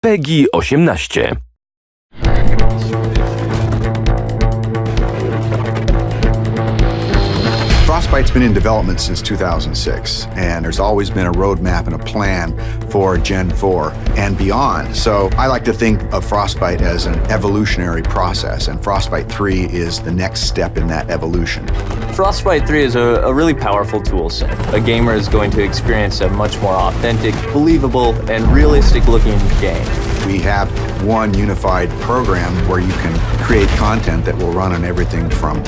PEGI 18. Frostbite's been in development since 2006, and there's always been a roadmap and a plan for Gen 4 and beyond. So I like to think of Frostbite as an evolutionary process, and Frostbite 3 is the next step in that evolution. Frostbite 3 is a really powerful tool set. A gamer is going to experience a much more authentic, believable, and realistic-looking game. We have one unified program where you can create content that will run on everything from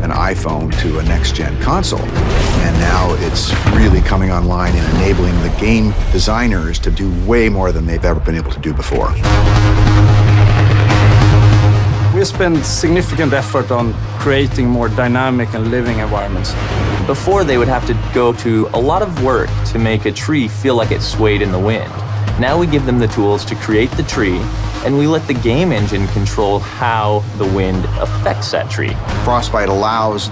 an iPhone to a next-gen console. And now it's really coming online and enabling the game designers to do way more than they've ever been able to do before. We spend significant effort on creating more dynamic and living environments. Before, they would have to go to a lot of work to make a tree feel like it swayed in the wind. Now we give them the tools to create the tree, and we let the game engine control how the wind affects that tree. Frostbite allows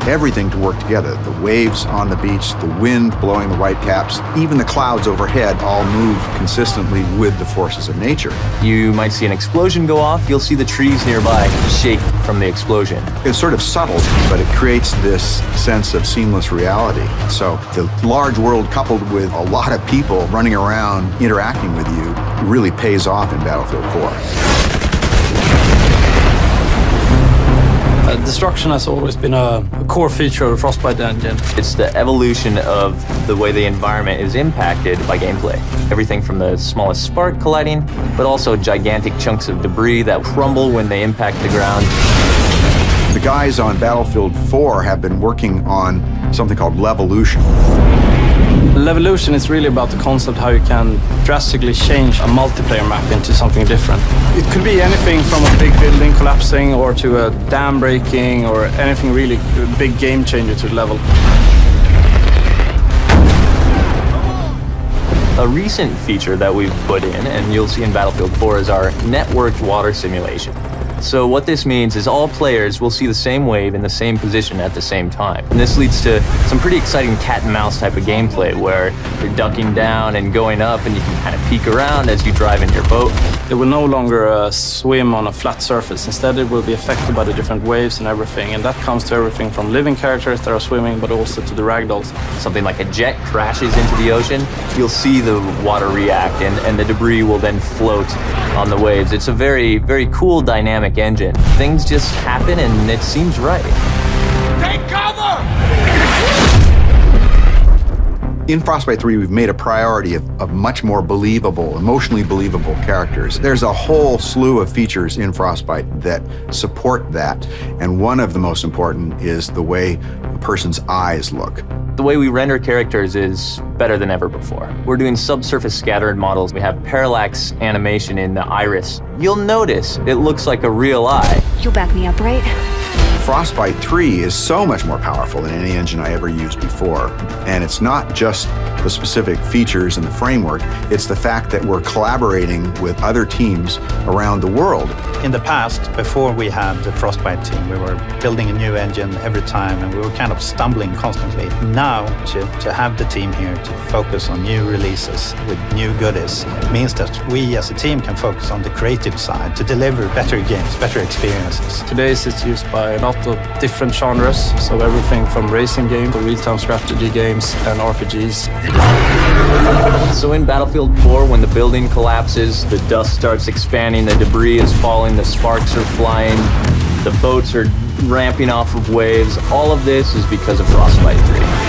everything to work together. The waves on the beach, the wind blowing the whitecaps, even the clouds overhead all move consistently with the forces of nature. You might see an explosion go off, you'll see the trees nearby shake from the explosion. It's sort of subtle, but it creates this sense of seamless reality. So the large world coupled with a lot of people running around interacting with you really pays off in Battlefield 4. Destruction has always been a core feature of the Frostbite engine. It's the evolution of the way the environment is impacted by gameplay. Everything from the smallest spark colliding, but also gigantic chunks of debris that crumble when they impact the ground. The guys on Battlefield 4 have been working on something called Levolution. Levolution is really about the concept how you can drastically change a multiplayer map into something different. It could be anything from a big building collapsing or to a dam breaking or anything really big game changer to the level. A recent feature that we've put in, and you'll see in Battlefield 4, is our networked water simulation. So what this means is all players will see the same wave in the same position at the same time. And this leads to some pretty exciting cat and mouse type of gameplay where you're ducking down and going up and you can kind of peek around as you drive in your boat. It will no longer swim on a flat surface. Instead, it will be affected by the different waves and everything. And that comes to everything from living characters that are swimming, but also to the ragdolls. Something like a jet crashes into the ocean, you'll see the water react and the debris will then float on the waves. It's a very, very cool dynamic engine. Things just happen and it seems right. Take cover! In Frostbite 3, we've made a priority of much more believable, emotionally believable characters. There's a whole slew of features in Frostbite that support that, and one of the most important is the way a person's eyes look. The way we render characters is better than ever before. We're doing subsurface scattered models. We have parallax animation in the iris. You'll notice it looks like a real eye. You'll back me up, right? Frostbite 3 is so much more powerful than any engine I ever used before. And it's not just the specific features and the framework, it's the fact that we're collaborating with other teams around the world. In the past, before we had the Frostbite team, we were building a new engine every time and we were kind of stumbling constantly. Now, to have the team here to focus on new releases with new goodies means that we as a team can focus on the creative side to deliver better games, better experiences. Today it's used by a lot of different genres, so everything from racing games to real-time strategy games and RPGs. So in Battlefield 4, when the building collapses, the dust starts expanding, the debris is falling, the sparks are flying, the boats are ramping off of waves, all of this is because of Frostbite 3.